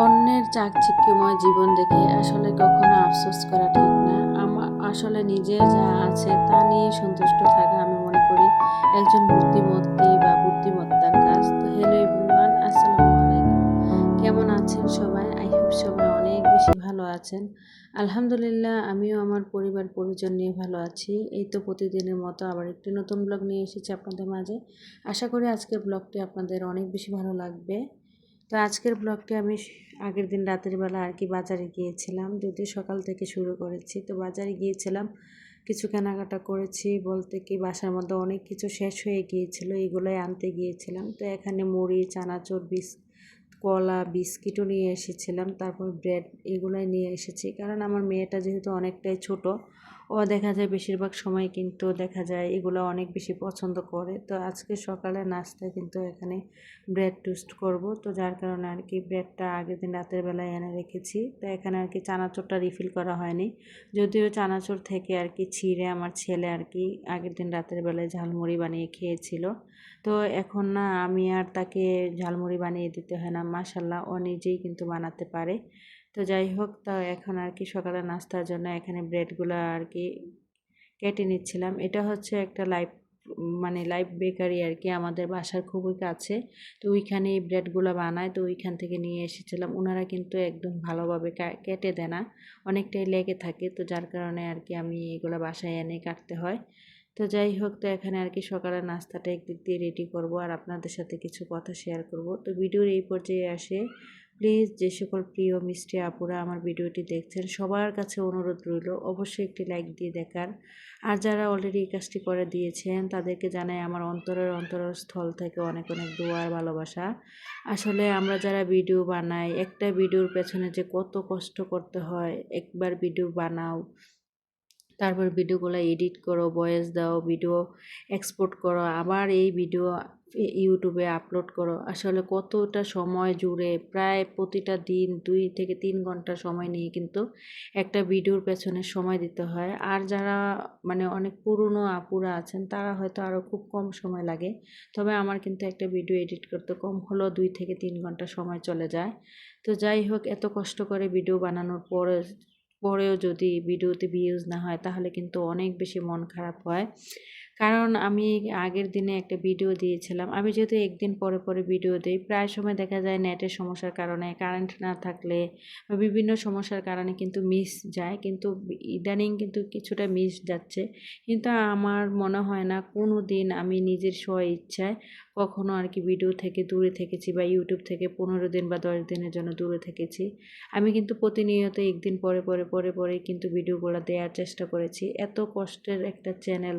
অন্যের চাকচিক্যময় জীবন দেখে আসলে কখনো আফসোস করা ঠিক না। আসলে নিজের যা আছে তা নিয়ে সন্তুষ্ট থাকা আমি মনে করি একজন বুদ্ধিমতী বা বুদ্ধিমত্তার কাজ। তো হ্যালো এভরিওয়ান, আসসালামু আলাইকুম। কেমন আছেন সবাই? আই হোপ সবাই অনেক বেশি ভালো আছেন। আলহামদুলিল্লাহ, আমিও আমার পরিবার পরিজন নিয়ে ভালো আছি। এই তো প্রতিদিনের মতো আবার একটি নতুন ব্লগ নিয়ে এসেছি আপনাদের মাঝে। আশা করি আজকের ব্লগটি আপনাদের অনেক বেশি ভালো লাগবে। তো আজকের ব্লগটি আমি আগের দিন রাতের বেলা আর কি বাজারে গিয়েছিলাম, যদিও সকাল থেকে শুরু করেছি। তো বাজারে গিয়েছিলাম, কিছু কেনাকাটা করেছি বলতে কি বাসার মধ্যে অনেক কিছু শেষ হয়ে গিয়েছিল, এগুলোই আনতে গিয়েছিলাম। তো এখানে মুড়ি, চানাচুর, কলা, বিস্কিটও নিয়ে এসেছিলাম, তারপর ব্রেড, এগুলোই নিয়ে এসেছি। কারণ আমার মেয়েটা যেহেতু অনেকটাই ছোট, ও দেখা যায় বেশিরভাগ সময় কিন্তু দেখা যায় এগুলো অনেক বেশি পছন্দ করে। তো আজকে সকালে নাস্তায় কিন্তু এখানে ব্রেড টোস্ট করব, তো যার কারণে আর কি ব্রেডটা আগের দিন রাতের বেলায় এনে রেখেছি। তো এখানে আর কি চানাচুরটা রিফিল করা হয়নি, যদিও চানাচুর থেকে আর কি ছিঁড়ে আমার ছেলে আর কি আগের দিন রাতের বেলায় ঝালমুড়ি বানিয়ে খেয়েছিল। তো এখন না আমি আর তাকে ঝালমুড়ি বানিয়ে দিতে হয় না, মাশাল্লাহ ও নিজেই কিন্তু বানাতে পারে। তো যাই হোক, তা এখন আর কি সকালে নাস্তার জন্য এখানে ব্রেডগুলো আর কি কেটে নিচ্ছিলাম। এটা হচ্ছে একটা লাইভ বেকারি আর কি, আমাদের বাসার খুবই কাছে। তো ওইখানে এই ব্রেডগুলো বানায়, তো ওইখান থেকে নিয়ে এসেছিলাম। ওনারা কিন্তু একদম ভালোভাবে কেটে দেয় না, অনেকটাই লেগে থাকে। তো যার কারণে আর কি আমি এগুলো বাসায় এনে কাটতে হয়। তো যাই হোক, তো এখানে আর কি সকালের নাস্তাটা একদিক দিয়ে রেডি করব আর আপনাদের সাথে কিছু কথা শেয়ার করব। তো ভিডিওর এই পর্যায়ে আসে প্লিজ যে সকল প্রিয় মিষ্টি আপুরা আমার ভিডিওটি দেখছেন সবার কাছে অনুরোধ রইল অবশ্যই একটি লাইক দিয়ে দেখার। আর যারা অলরেডি এই কাজটি করে দিয়েছেন তাদেরকে জানাই আমার অন্তরস্থল থেকে অনেক অনেক দোয়া আর ভালোবাসা। আসলে আমরা যারা ভিডিও বানাই, একটা ভিডিওর পেছনে যে কত কষ্ট করতে হয়। একবার ভিডিও বানাও, তারপর ভিডিওগুলো এডিট করো, ভয়েস দাও, ভিডিও এক্সপোর্ট করো, আবার এই ভিডিও ইউটিউবে আপলোড করো। আসলে কতটা সময় জুড়ে প্রায় প্রতিটা দিন 2 থেকে 3 ঘন্টা সময় নিয়ে কিন্তু একটা ভিডিওর পেছনে সময় দিতে হয়। আর যারা মানে অনেক পুরনো আপুরা আছেন তারা হয়তো আরও খুব কম সময় লাগে, তবে আমার কিন্তু একটা ভিডিও এডিট করতে কম হলেও 2 থেকে 3 ঘন্টা সময় চলে যায়। তো যাই হোক, এত কষ্ট করে ভিডিও বানানোর পরেও যদি ভিডিওতে ভিউজ না হয় তাহলে কিন্তু অনেক বেশি মন খারাপ হয়। কারণ আমি আগের দিনে একটা ভিডিও দিয়েছিলাম, আমি যেহেতু একদিন পরে পরে ভিডিও দিই, প্রায় সময় দেখা যায় নেটের সমস্যার কারণে, কারেন্ট না থাকলে বা বিভিন্ন সমস্যার কারণে কিন্তু মিস যায়, কিন্তু ইদানিং কিন্তু কিছুটা মিস যাচ্ছে। কিন্তু আমার মনে হয় না কোনো দিন আমি নিজের স্ব ইচ্ছায় কখনো আর কি ভিডিও থেকে দূরে থেকেছি বা ইউটিউব থেকে 15 দিন বা 10 দিনের জন্য দূরে থেকেছি। আমি কিন্তু প্রতিনিয়ত একদিন পরে কিন্তু ভিডিওগুলো দেওয়ার চেষ্টা করেছি। এত কষ্টের একটা চ্যানেল,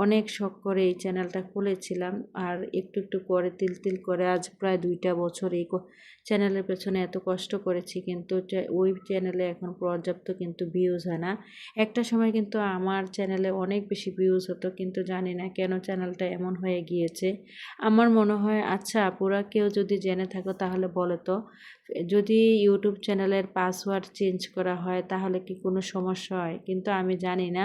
অনেক শখ করে এই চ্যানেলটা খুলেছিলাম, আর একটু একটু করে তিল তিল করে আজ প্রায় 2টা বছর এই চ্যানেলের পেছনে এত কষ্ট করেছি, কিন্তু ওই চ্যানেলে এখন পর্যাপ্ত কিন্তু ভিউজ হয় না। একটা সময় কিন্তু আমার চ্যানেলে অনেক বেশি ভিউজ হতো, কিন্তু জানি না কেন চ্যানেলটা এমন হয়ে গিয়েছে। আমার মনে হয়, আচ্ছা আপুরা কেউ যদি জেনে থাকো তাহলে বলো তো, যদি ইউটিউব চ্যানেলের পাসওয়ার্ড চেঞ্জ করা হয় তাহলে কি কোনো সমস্যা হয়? কিন্তু আমি জানি না।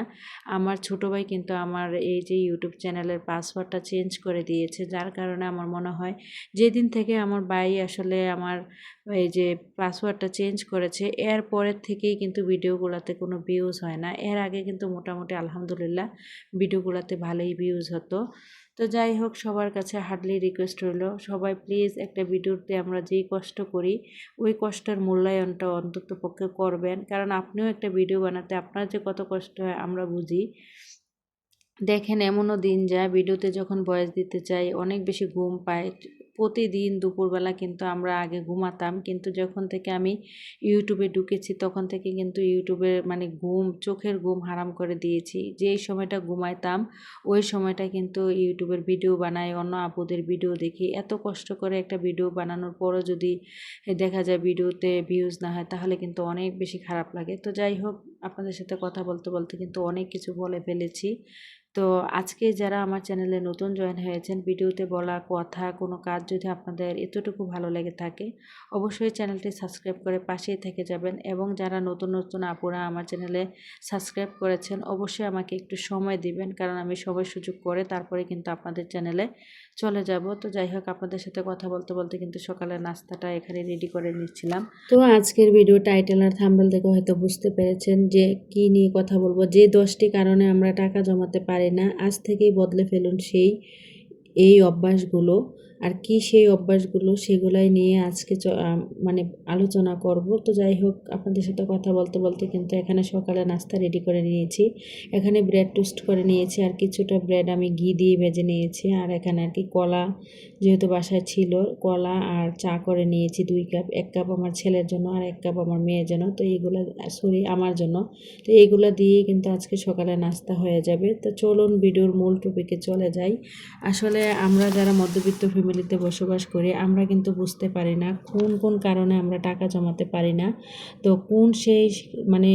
আমার ছোটো ভাই কিন্তু আমার এই যে ইউটিউব চ্যানেলের পাসওয়ার্ডটা চেঞ্জ করে দিয়েছে, যার কারণে আমার মনে হয় যেদিন থেকে আমার ভাই আসলে আমার এই যে পাসওয়ার্ডটা চেঞ্জ করেছে এর পরের থেকেই কিন্তু ভিডিওগুলোতে কোনো ভিউজ হয় না। এর আগে কিন্তু মোটামুটি আলহামদুলিল্লাহ ভিডিওগুলোতে ভালোই ভিউজ হতো। তো যাই হোক, সবার কাছে হার্ডলি রিকোয়েস্ট রইল, সবাই প্লিজ একটা ভিডিওতে আমরা যেই কষ্ট করি ওই কষ্টের মূল্যায়নটা অন্তত পক্ষে করবেন। কারণ আপনিও একটা ভিডিও বানাতে আপনার যে কত কষ্ট হয় আমরা বুঝি। দেখেন এমনও দিন যায় ভিডিওতে যখন ভয়েস দিতে চাই অনেক বেশি ঘুম পায়। প্রতিদিন দুপুরবেলা কিন্তু আমরা আগে ঘুমাতাম, কিন্তু যখন থেকে আমি ইউটিউবে ঢুকেছি তখন থেকে কিন্তু ইউটিউবের মানে চোখের ঘুম হারাম করে দিয়েছি। যেই সময়টা ঘুমাইতাম ওই সময়টা কিন্তু ইউটিউবের ভিডিও বানাই, অন্য আপুদের ভিডিও দেখি। এত কষ্ট করে একটা ভিডিও বানানোর পরও যদি দেখা যায় ভিডিওতে ভিউজ না হয় তাহলে কিন্তু অনেক বেশি খারাপ লাগে। তো যাই হোক, আপনাদের সাথে কথা বলতে বলতে কিন্তু অনেক কিছু বলে ফেলেছি। তো আজকে যারা আমার চ্যানেলে নতুন জয়েন হয়েছেন, ভিডিওতে বলা কথা কোনো কাজ যদি আপনাদের এতটুকু ভালো লেগে থাকে অবশ্যই চ্যানেলটি সাবস্ক্রাইব করে পাশেই থেকে যাবেন। এবং যারা নতুন নতুন আপুরা আমার চ্যানেলে সাবস্ক্রাইব করেছেন অবশ্যই আমাকে একটু সময় দিবেন, কারণ আমি সময় সুযোগ করে তারপরে কিন্তু আপনাদের চ্যানেলে চলে যাব। তো যাই হোক, আপনাদের সাথে কথা বলতে বলতে কিন্তু সকালের নাস্তাটা এখানে রেডি করে নিচ্ছিলাম। তো আজকের ভিডিও টাইটেল আর থাম্বনেল দেখে হয়তো বুঝতে পেরেছেন যে কি নিয়ে কথা বলবো। যে 10টি কারণে আমরা টাকা জমাতে পারি না, আজ থেকেই বদলে ফেলুন এই অভ্যাসগুলো। আর কি সেই অভ্যাসগুলো, সেগুলাই নিয়ে আজকে মানে আলোচনা করব। তো যাই হোক, আপনাদের সাথে কথা বলতে বলতে কিন্তু এখানে সকালে নাস্তা রেডি করে নিয়েছি। এখানে ব্রেড টোস্ট করে নিয়েছি, আর কিছুটা ব্রেড আমি ঘি দিয়ে ভেজে নিয়েছি। আর এখানে আর কি কলা, যেহেতু বাসায় ছিল, কলা আর চা করে নিয়েছি 2 কাপ। 1 কাপ আমার ছেলের জন্য আর 1 কাপ আমার মেয়ের জন্য। তো এইগুলো, সরি, আমার জন্য। তো এইগুলো দিয়েই কিন্তু আজকে সকালে নাস্তা হয়ে যাবে। তো চলুন ভিডিওর মূল টপিকে চলে যাই। আসলে আমরা যারা মধ্যবিত্ত ফ্যামিলিতে বসবাস করি, আমরা কিন্তু বুঝতে পারি না কোন কোন কারণে আমরা টাকা জমাতে পারি না। তো কোন সেই মানে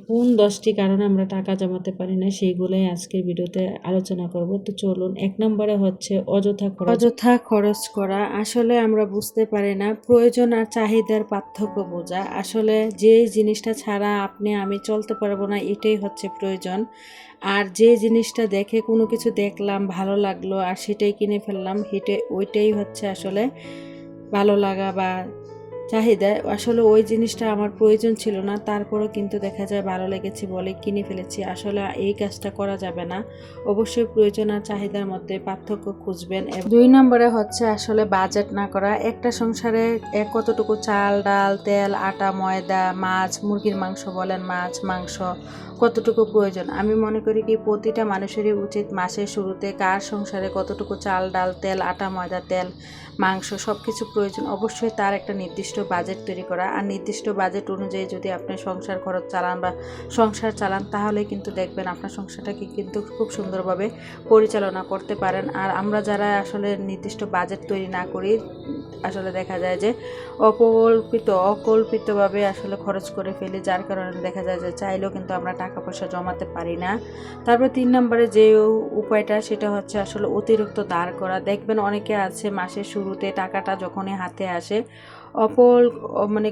কোন 10টি কারণে আমরা টাকা জমাতে পারি না, সেইগুলোই আজকের ভিডিওতে আলোচনা করব। তো চলুন। 1 নম্বরে হচ্ছে অযথা খরচ করা। আসলে আমরা বুঝতে পারি না প্রয়োজন আর চাহিদার পার্থক্য বোঝা। আসলে যে জিনিসটা ছাড়া আপনি আমি চলতে পারবো না, এটাই হচ্ছে প্রয়োজন। আর যে জিনিসটা দেখে কোনো কিছু দেখলাম, ভালো লাগলো আর সেটাই কিনে ফেললাম, ওইটাই হচ্ছে আসলে ভালো লাগা বা চাহিদা। আসলে ওই জিনিসটা আমার প্রয়োজন ছিল না, তারপরেও কিন্তু দেখা যায় ভালো লেগেছে বলে কিনে ফেলেছি। আসলে এই কাজটা করা যাবে না। অবশ্যই প্রয়োজন আর চাহিদার মধ্যে পার্থক্য খুঁজবেন। 2 নম্বরে হচ্ছে আসলে বাজেট না করা। একটা সংসারে কতটুকু চাল, ডাল, তেল, আটা, ময়দা, মাছ, মুরগির মাংস বলেন, মাছ, মাংস কতটুকু প্রয়োজন। আমি মনে করি কি প্রতিটা মানুষেরই উচিত মাসের শুরুতে কার সংসারে কতটুকু চাল, ডাল, তেল, আটা, ময়দা, তেল, মাংস সব কিছু প্রয়োজন, অবশ্যই তার একটা নির্দিষ্ট বাজেট তৈরি করা। আর নির্দিষ্ট বাজেট অনুযায়ী যদি আপনি সংসার খরচ চালান বা সংসার চালান, তাহলে কিন্তু দেখবেন আপনার সংসারটাকে কিন্তু খুব সুন্দরভাবে পরিচালনা করতে পারেন। আর আমরা যারা আসলে নির্দিষ্ট বাজেট তৈরি না করি, আসলে দেখা যায় যে অকল্পিতভাবে আসলে খরচ করে ফেলি, যার কারণে দেখা যায় যে চাইলেও কিন্তু আমরা টাকা পয়সা জমাতে পারি না। তারপর 3 নম্বরে যে উপায়টা, সেটা হচ্ছে আসলে অতিরিক্ত দাঁড় করা। দেখবেন অনেকে আছে মাসের শুরুতে টাকাটা যখনই হাতে আসে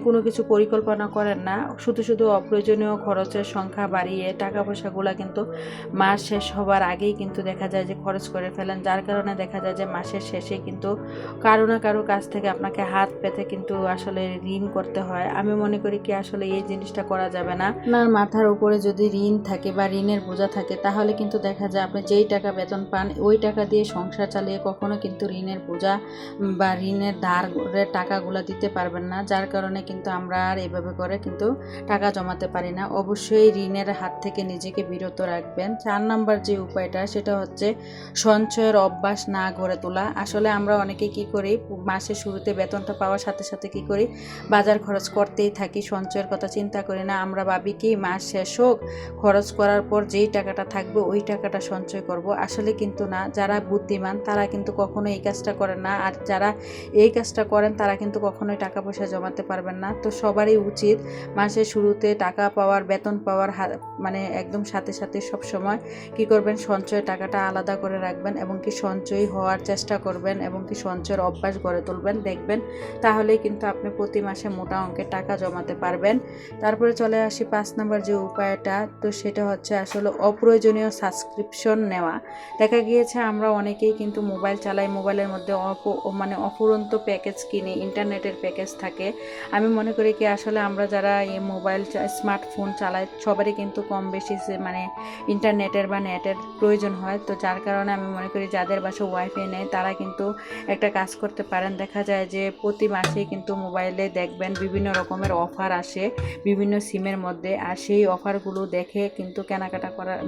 কোনো কিছু পরিকল্পনা করেন না, শুধু অপ্রয়োজনীয় খরচের সংখ্যা বাড়িয়ে টাকা পয়সাগুলো কিন্তু মাস শেষ হবার আগেই কিন্তু দেখা যায় যে খরচ করে ফেলেন, যার কারণে দেখা যায় যে মাসের শেষে কিন্তু কারো না কারো কাছ থেকে আপনাকে হাত পেতে কিন্তু আসলে ঋণ করতে হয়। আমি মনে করি কি আসলে এই জিনিসটা করা যাবে না। আপনার মাথার উপরে যদি ঋণ থাকে বা ঋণের বোঝা থাকে, তাহলে কিন্তু দেখা যায় আপনি যেই টাকা বেতন পান ওই টাকা দিয়ে সংসার চালিয়ে কখনো কিন্তু ঋণের বোঝা বা ঋণের ধারের টাকাগুলো দিতে পারবেন না, যার কারণে কিন্তু আমরা আর এভাবে করে কিন্তু টাকা জমাতে পারি না। অবশ্যই ঋণের হাত থেকে নিজেকে বিরত রাখবেন। 4 নম্বর যে উপায়টা, সেটা হচ্ছে সঞ্চয়ের অভ্যাস না গড়ে তোলা। আসলে আমরা অনেকে কি করি, মাসের শুরুতে বেতনটা পাওয়ার সাথে সাথে কি করি, বাজার খরচ করতেই থাকি, সঞ্চয়ের কথা চিন্তা করি না। আমরা ভাবি কি মাস শেষ হোক, খরচ করার পর যেই টাকাটা থাকবে ওই টাকাটা সঞ্চয় করব। আসলে কিন্তু না, যারা বুদ্ধিমান তারা কিন্তু কখনো এই কাজটা করেন না, আর যারা এই কাজটা করেন তারা কিন্তু কখনোই টাকা পয়সা জমাতে পারবেন না। তো সবারই উচিত মাসের শুরুতে টাকা পাওয়ার, বেতন পাওয়ার একদম সাথে সাথে সব সময় কি করবেন, সঞ্চয়ের টাকাটা আলাদা করে রাখবেন এবং কি সঞ্চয়ী হওয়ার চেষ্টা করবেন এবং কি সঞ্চয়ের অভ্যাস গড়ে তুলবেন। দেখবেন তাহলেই কিন্তু আপনি প্রতি মাসে মোটা অঙ্কের টাকা জমাতে পারবেন। তারপরে চলে আসি 5 নম্বর যে উপায়টা, তো সেটা হচ্ছে আসলে অপ্রয়োজনীয় সাবস্ক্রিপশন নেওয়া। দেখা গিয়েছে আমরা অনেকেই কিন্তু মোবাইল চালাই, মোবাইলের মধ্যে অফুরন্ত প্যাকেজ কিনি, ইন্টারনেটের প্যাকেজ থাকে। আমি মনে করি কি আসলে আমরা যারা এই স্মার্টফোন চালাই, সবারই কিন্তু কম বেশি ইন্টারনেটের বা নেটের প্রয়োজন হয়। তো যার কারণে আমি মনে করি যাদের বাসায় ওয়াইফাই নেই তারা কিন্তু একটা কাজ করতে পারেন। দেখা যায় যে প্রতি মাসেই কিন্তু মোবাইলে দেখবেন বিভিন্ন রকমের অফার আসে বিভিন্ন সিমের মধ্যে, আর সেই অফারগুলো দেখে কিন্তু কেনাকাটা করার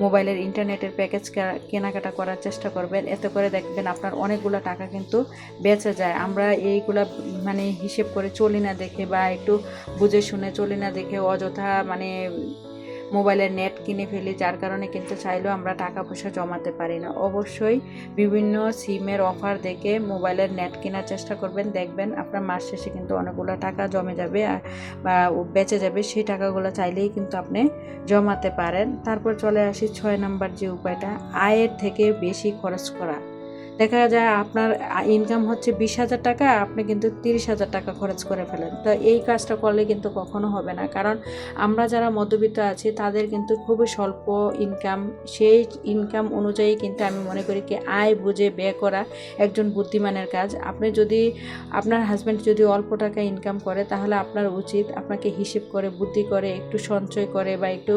মোবাইলের ইন্টারনেটের প্যাকেজ কেনাকাটা করার চেষ্টা করবেন। এতে করে দেখবেন আপনার অনেকগুলো টাকা কিন্তু বেঁচে যায়। আমরা এইগুলা হিসেব করে চলি না দেখে বা একটু বুঝে শুনে চলি না দেখে অযথা মোবাইলের নেট কিনে ফেলি, যার কারণে কিন্তু চাইলেও আমরা টাকা পয়সা জমাতে পারি না। অবশ্যই বিভিন্ন সিমের অফার দেখে মোবাইলের নেট কেনার চেষ্টা করবেন। দেখবেন আপনার মাস শেষে কিন্তু অনেকগুলো টাকা জমে যাবে বা বেঁচে যাবে, সেই টাকাগুলো চাইলেই কিন্তু আপনি জমাতে পারেন। তারপর চলে আসি 6 নম্বর যে উপায়টা, আয়ের থেকে বেশি খরচ করা। দেখা যায় আপনার ইনকাম হচ্ছে 20,000 টাকা, আপনি কিন্তু 30,000 টাকা খরচ করে ফেলেন। তো এই কাজটা করলে কিন্তু কখনো হবে না, কারণ আমরা যারা মধ্যবিত্ত আছি তাদের কিন্তু খুবই স্বল্প ইনকাম। সেই ইনকাম অনুযায়ী কিন্তু আমি মনে করি কি আয় বুঝে ব্যয় করা একজন বুদ্ধিমানের কাজ। আপনি যদি আপনার হাজব্যান্ড যদি অল্প টাকা ইনকাম করে, তাহলে আপনার উচিত আপনাকে হিসেব করে, বুদ্ধি করে, একটু সঞ্চয় করে বা একটু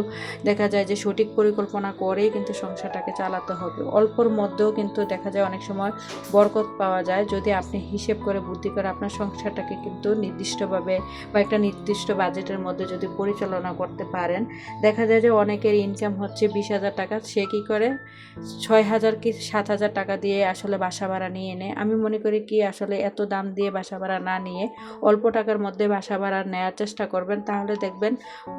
দেখা যায় যে সঠিক পরিকল্পনা করেই কিন্তু সংসারটাকে চালাতে হবে। অল্পর মধ্যেও কিন্তু দেখা যায় অনেক সময় বরকত পাওয়া যায়, যদি আপনি হিসেব করে, বুদ্ধি করে আপনার সংসারটাকে কিন্তু নির্দিষ্টভাবে বা একটা নির্দিষ্ট বাজেটের মধ্যে যদি পরিচালনা করতে পারেন। দেখা যায় যে অনেকের ইনকাম হচ্ছে 20,000 টাকা, সে কী করে 6,000 কি 7,000 টাকা দিয়ে আসলে বাসা ভাড়া নিয়ে নেয়। আমি মনে করি কি আসলে এত দাম দিয়ে বাসা ভাড়া না নিয়ে অল্প টাকার মধ্যে বাসা ভাড়া নেওয়ার চেষ্টা করবেন, তাহলে দেখবেন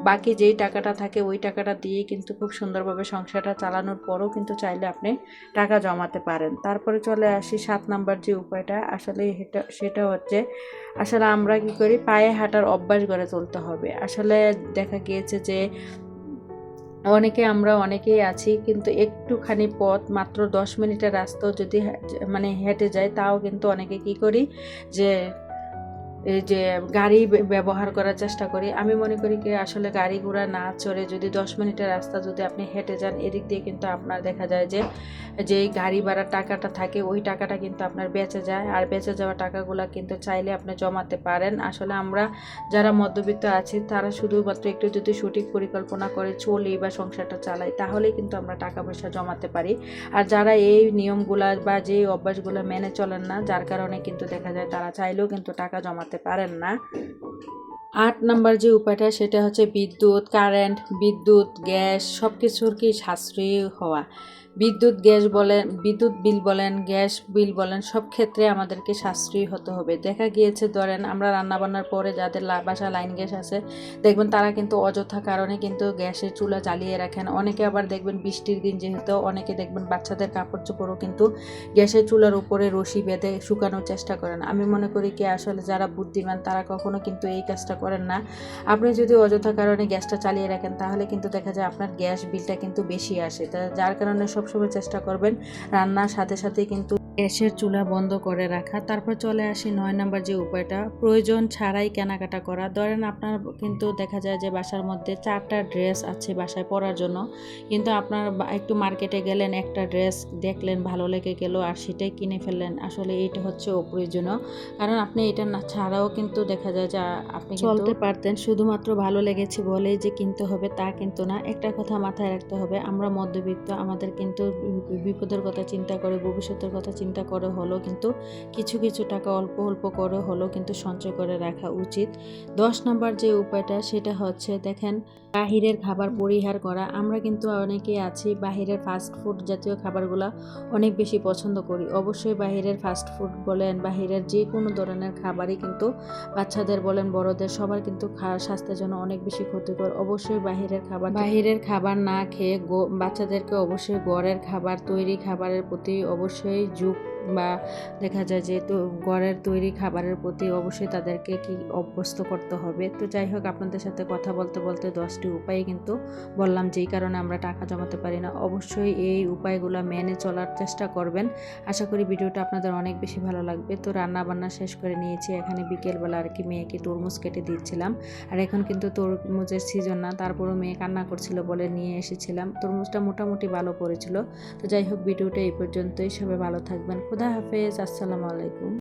বাকি যেই টাকাটা থাকে ওই টাকাটা দিয়েই কিন্তু খুব সুন্দরভাবে সংসারটা চালানোর পরও কিন্তু চাইলে আপনি টাকা জমাতে পারেন। তারপরে চলে আসি 7 নাম্বার যে উপায়টা, আসলে সেটা হচ্ছে আসলে আমরা কি করি, পায়ে হাঁটার অভ্যাস গড়ে তুলতে হবে। আসলে দেখা গিয়েছে যে আমরা অনেকেই আছি কিন্তু একটুখানি পথ, মাত্র 10 মিনিটের রাস্তাও যদি মানে হেঁটে যাই, তাও কিন্তু অনেকে কি করি যে এই যে গাড়ি ব্যবহার করার চেষ্টা করি। আমি মনে করি কি আসলে গাড়ি ঘোড়া না চড়ে যদি 10 মিনিটের রাস্তা যদি আপনি হেঁটে যান, এদিক দিয়ে কিন্তু আপনার দেখা যায় যে যেই গাড়ি ভাড়ার টাকাটা থাকে ওই টাকাটা কিন্তু আপনার বেঁচে যায়, আর বেঁচে যাওয়া টাকাগুলো কিন্তু চাইলে আপনি জমাতে পারেন। আসলে আমরা যারা মধ্যবিত্ত আছি তারা শুধুমাত্র একটু যদি সঠিক পরিকল্পনা করে চলি বা সংসারটা চালাই, তাহলেই কিন্তু আমরা টাকা পয়সা জমাতে পারি। আর যারা এই নিয়মগুলা বা যে অভ্যাসগুলো মেনে চলেন না, যার কারণে কিন্তু দেখা যায় তারা চাইলেও কিন্তু টাকা জমাতে পারেন না। 8 নাম্বার যে উপায়টা সেটা হচ্ছে বিদ্যুৎ, কারেন্ট, বিদ্যুৎ, গ্যাস সব কিছুর কি সাশ্রয়ী হওয়া। বিদ্যুৎ বিল বলেন, গ্যাস বিল বলেন, সব ক্ষেত্রে আমাদেরকে সাশ্রয়ী হতে হবে। দেখা গিয়েছে ধরেন আমরা রান্নাবান্নার পরে যাদের বাসা লাইন গ্যাস আছে, দেখবেন তারা কিন্তু অযথা কারণে কিন্তু গ্যাসের চুলা জ্বালিয়ে রাখেন। অনেকে আবার দেখবেন বৃষ্টির দিন যেহেতু, অনেকে দেখবেন বাচ্চাদের কাপড় চোপড়ও কিন্তু গ্যাসের চুলার উপরে রশি বেঁধে শুকানোর চেষ্টা করেন। আমি মনে করি কি আসলে যারা বুদ্ধিমান তারা কখনো কিন্তু এই কাজটা করেন না। আপনি যদি অযথা কারণে গ্যাসটা চালিয়ে রাখেন, তাহলে কিন্তু দেখা যায় আপনার গ্যাস বিলটা কিন্তু বেশি আসে। যার কারণে সবসময় চেষ্টা করবেন রান্নার সাথে সাথে কিন্তু গ্যাসের চুলা বন্ধ করে রাখা। তারপর চলে আসি 9 নাম্বার যে উপায়টা, প্রয়োজন ছাড়াই কেনাকাটা করা। ধরেন আপনার কিন্তু দেখা যায় যে বাসার মধ্যে 4টা ড্রেস আছে বাসায় পরার জন্য, কিন্তু আপনার একটু মার্কেটে গেলেন, একটা ড্রেস দেখলেন ভালো লেগে গেল আর সেটাই কিনে ফেললেন। আসলে এইটা হচ্ছে অপ্রয়োজনীয়, কারণ আপনি এটা না ছাড়াও কিন্তু দেখা যায় যে আপনি চলতে পারতেন। শুধুমাত্র ভালো লেগেছে বলেই যে কিনতে হবে তা কিন্তু না। একটা কথা মাথায় রাখতে হবে, আমরা মধ্যবিত্ত, আমাদের কিন্তু বিপদের কথা চিন্তা করে, ভবিষ্যতের কথা চিন্তা করে হলো কিন্তু কিছু কিছু টাকা অল্প অল্প করে হলো কিন্তু সঞ্চয় করে রাখা উচিত। 10 নাম্বার যে উপায়টা সেটা হচ্ছে দেখেন বাহিরের খাবার পরিহার করা। আমরা কিন্তু অনেকেই আছি বাহিরের ফাস্ট ফুড জাতীয় খাবারগুলো অনেক বেশি পছন্দ করি। অবশ্যই বাহিরের ফাস্ট ফুড বলেন, বাহিরের যে কোনো ধরনের খাবারই কিন্তু বাচ্চাদের বলেন, বড়দের সবার কিন্তু স্বাস্থ্যের জন্য অনেক বেশি ক্ষতিকর। অবশ্যই বাহিরের খাবার না খেয়ে বাচ্চাদেরকে অবশ্যই ঘরের খাবার, তৈরি খাবারের প্রতি অবশ্যই বা দেখা যায় যে তো ঘরের তৈরি খাবারের প্রতি অবশ্যই তাদেরকে কি অভ্যস্ত করতে হবে। তো যাই হোক, আপনাদের সাথে কথা বলতে বলতে 10টি উপায় কিন্তু বললাম যেই কারণে আমরা টাকা জমাতে পারি না। অবশ্যই এই উপায়গুলো মেনে চলার চেষ্টা করবেন। আশা করি ভিডিওটা আপনাদের অনেক বেশি ভালো লাগবে। তো রান্না বান্না শেষ করে নিয়েছি, এখানে বিকেলবেলা আর কি মেয়েকে তরমুজ কেটে দিচ্ছিলাম। আর এখন কিন্তু তরমুজের সিজন না, তারপরও মেয়ে কান্না করছিল বলে নিয়ে এসেছিলাম। তরমুজটা মোটামুটি ভালো পড়েছিল। তো যাই হোক, ভিডিওটা এই পর্যন্তই। সবাই ভালো থাকবেন। খুদা হাফেজ। আসসালামু আলাইকুম।